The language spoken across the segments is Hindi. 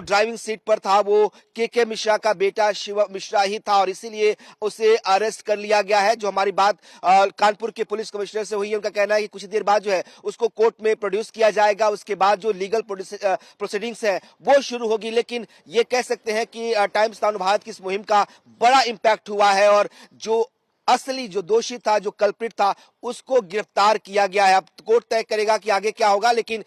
ड्राइविंग सीट पर था वो के मिश्रा का बेटा शिवम मिश्रा ही था और इसीलिए उसे अरेस्ट कर लिया गया है। जो हमारी बात कानपुर के पुलिस कमिश्नर से हुई है, उनका कहना है कि कुछ देर बाद जो है उसको कोर्ट में प्रोड्यूस किया जाएगा, उसके बाद जो लीगल प्रोसीडिंग्स है वो शुरू होगी। लेकिन ये कह सकते हैं कि टाइम्स नाउ भारत की इस मुहिम का बड़ा इंपैक्ट हुआ है और जो असली जो दोषी था, जो कल्प्रिट था, उसको गिरफ्तार किया गया है। अब कोर्ट तय करेगा कि आगे क्या होगा, लेकिन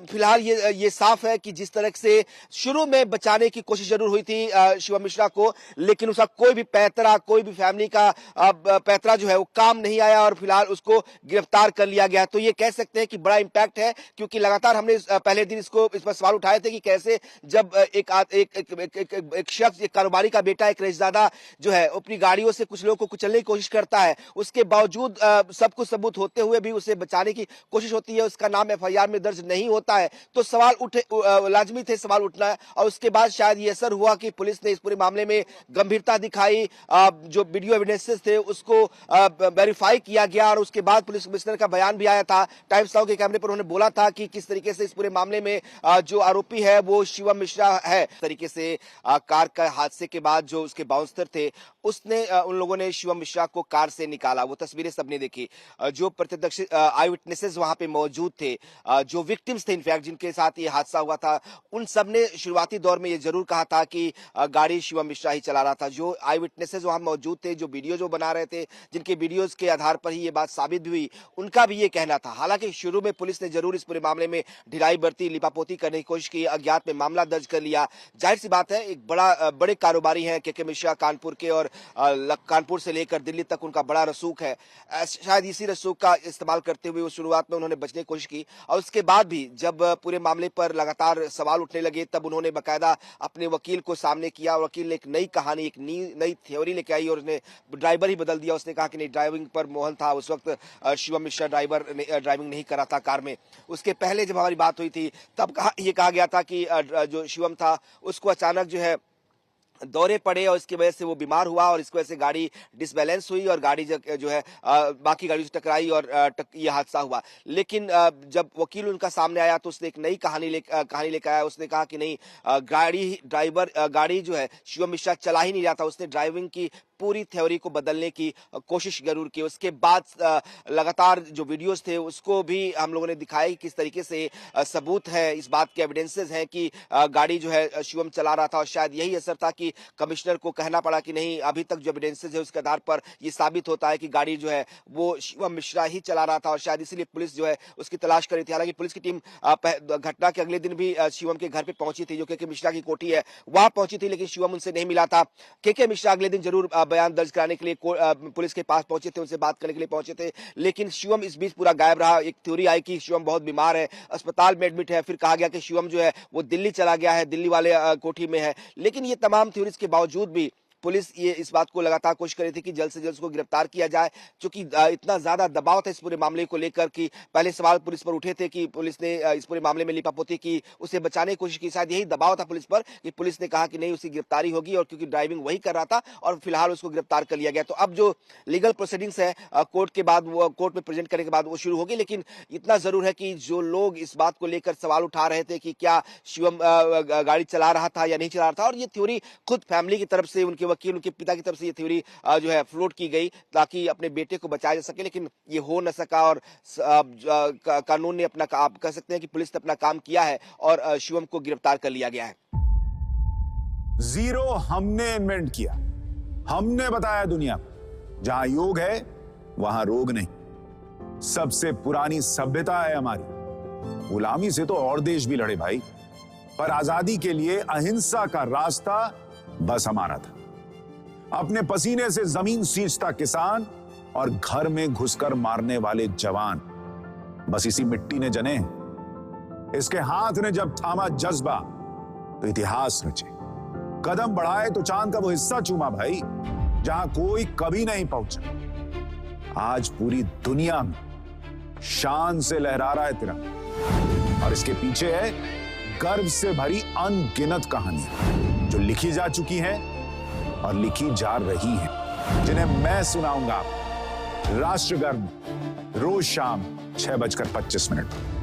फिलहाल ये साफ है कि जिस तरह से शुरू में बचाने की कोशिश जरूर हुई थी शिवम मिश्रा को, लेकिन उसका कोई भी पैतरा, कोई भी फैमिली का पैतरा जो है वो काम नहीं आया और फिलहाल उसको गिरफ्तार कर लिया गया। तो ये कह सकते हैं कि बड़ा इंपैक्ट है, क्योंकि लगातार हमने पहले दिन इस पर सवाल उठाए थे कि कैसे जब एक शख्स, एक कारोबारी का बेटा, एक रईसजादा जो है अपनी गाड़ियों से कुछ लोगों को कुचलने की कोशिश करता है, उसके बावजूद सब कुछ सबूत होते हुए भी उसे बचाने की कोशिश होती है, उसका नाम एफआईआर में दर्ज नहीं होता है, तो सवाल लाजमी थे सवाल उठना। और उसके बाद शायद ये असर हुआ कि पुलिस ने इस पूरे मामले में गंभीरता दिखाई, जो वीडियो एविडेंसेस थे उसको वेरीफाई किया गया और उसके बाद पुलिस कमिश्नर का बयान भी आया था। टाइम्स नाउ के कैमरे पर उन्होंने बोला था कि किस तरीके से इस पूरे मामले में जो आरोपी है वो शिवम मिश्रा है। इस तरीके से कार का हादसे के बाद जो उसके बाउंसर थे, उसने उन लोगों ने शिवम मिश्रा को कार से निकाला। वो तस्वीरें सबने देखी। जो प्रत्यक्ष आई विटनेसेस वहां पे मौजूद थे, जो विक्टिम्स थे इनफैक्ट जिनके साथ ये हादसा हुआ था, उन सब ने शुरुआती दौर में ये जरूर कहा था कि गाड़ी शिवम मिश्रा ही चला रहा था। जो आई विटनेसेस वहां मौजूद थे, जो वीडियो जो बना रहे थे, जिनके वीडियोज के आधार पर ही ये बात साबित भी हुई, उनका भी ये कहना था। हालांकि शुरू में पुलिस ने जरूर इस पूरे मामले में ढिलाई बरती, लिपापोती करने की कोशिश की, अज्ञात में मामला दर्ज कर लिया। जाहिर सी बात है, एक बड़े कारोबारी हैं के मिश्रा कानपुर के, और कानपुर से लेकर दिल्ली तक उनका बड़ा रसूख है। शायद इसी रसूख का इस्तेमाल करते हुए शुरुआत में उन्होंने बचने की कोशिश की और उसके बाद भी जब पूरे मामले पर लगातार सवाल उठने लगे, तब उन्होंने बाकायदा अपने वकील को सामने किया। वकील ने एक नई कहानी, एक नई थ्योरी लेके आई और उसने ड्राइवर ही बदल दिया। उसने कहा कि नहीं, ड्राइविंग पर मोहन था उस वक्त, शिवम मिश्रा ड्राइविंग नहीं कर रहा था कार में। उसके पहले जब हमारी बात हुई थी तब ये कहा गया था कि जो शिवम था उसको अचानक जो है दौरे पड़े और इसकी वजह से वो बीमार हुआ और इसकी वजह से गाड़ी डिसबैलेंस हुई और गाड़ी जो है बाकी गाड़ियों से टकराई और ये हादसा हुआ। लेकिन जब वकील उनका सामने आया तो उसने एक नई कहानी लेकर आया। उसने कहा कि नहीं, गाड़ी जो है शिवम मिश्रा चला ही नहीं रहा था, उसने ड्राइविंग की पूरी थ्योरी को बदलने की कोशिश जरूर की। उसके बाद लगातार जो वीडियोस थे उसको भी हम लोगों ने दिखाया कि किस तरीके से सबूत है, इस बात के एविडेंसेस हैं कि गाड़ी जो है शिवम चला रहा था। और शायद यही असर था कि कमिश्नर को कहना पड़ा कि नहीं, अभी तक जो एविडेंसेस है उसके आधार पर ये साबित होता है कि गाड़ी जो है वो शिवम मिश्रा ही चला रहा था और शायद इसीलिए पुलिस जो है उसकी तलाश कर रही थी। हालांकि पुलिस की टीम घटना के अगले दिन भी शिवम के घर पे पहुंची थी, जो के मिश्रा की कोठी है वहां पहुंची थी, लेकिन शिवम उनसे नहीं मिला था। के मिश्रा अगले दिन जरूर बयान दर्ज कराने के लिए पुलिस के पास पहुंचे थे, उनसे बात करने के लिए पहुंचे थे, लेकिन शिवम इस बीच पूरा गायब रहा। एक थ्योरी आई कि शिवम बहुत बीमार है, अस्पताल में एडमिट है, फिर कहा गया कि शिवम जो है वो दिल्ली चला गया है, दिल्ली वाले कोठी में है। लेकिन ये तमाम थ्योरीज के बावजूद भी पुलिस ये इस बात को लगातार कोशिश कर रही थी कि जल्द से जल्द उसको गिरफ्तार किया जाए, क्योंकि इतना ज्यादा दबाव था इस पूरे मामले को लेकर कि पहले सवाल पुलिस पर उठे थे कि पुलिस ने इस पूरे मामले में लिपापोती की, उसे बचाने की कोशिश की। शायद यही दबाव था पुलिस पर कि पुलिस ने कहा कि नहीं, उसकी गिरफ्तारी होगी, और क्योंकि ड्राइविंग वही कर रहा था और फिलहाल उसको गिरफ्तार कर लिया गया। तो अब जो लीगल प्रोसीडिंग्स है कोर्ट के बाद, वो कोर्ट में प्रेजेंट करने के बाद वो शुरू होगी। लेकिन इतना जरूर है कि जो लोग इस बात को लेकर सवाल उठा रहे थे कि क्या शिवम गाड़ी चला रहा था या नहीं चला रहा था, और ये थ्योरी खुद फैमिली की तरफ से, उनके वकील, उनके पिता की तरफ से ये थ्योरी जो है फ्लोट की गई ताकि अपने बेटे को बचाया जा सके, लेकिन ये हो न सका। और कानून ने अपना, आप कह सकते हैं कि पुलिस ने अपना काम किया है और शिवम को गिरफ्तार कर लिया गया है। जीरो हमने इन्वेंट किया, हमने बताया दुनिया को, जहां योग है वहां रोग नहीं। सबसे पुरानी सभ्यता है हमारी। गुलामी से तो और देश भी लड़े भाई, पर आजादी के लिए अहिंसा का रास्ता बस हमारा था। अपने पसीने से जमीन सींचता किसान और घर में घुसकर मारने वाले जवान, बस इसी मिट्टी ने जने। इसके हाथ ने जब थामा जज्बा तो इतिहास रचे, कदम बढ़ाए तो चांद का वो हिस्सा चूमा भाई जहां कोई कभी नहीं पहुंचा। आज पूरी दुनिया में शान से लहरा रहा है तिरंगा, और इसके पीछे है गर्व से भरी अनगिनत कहानियां जो लिखी जा चुकी हैं और लिखी जा रही है, जिन्हें मैं सुनाऊंगा राष्ट्रगर्व रोज शाम 6:25 पर।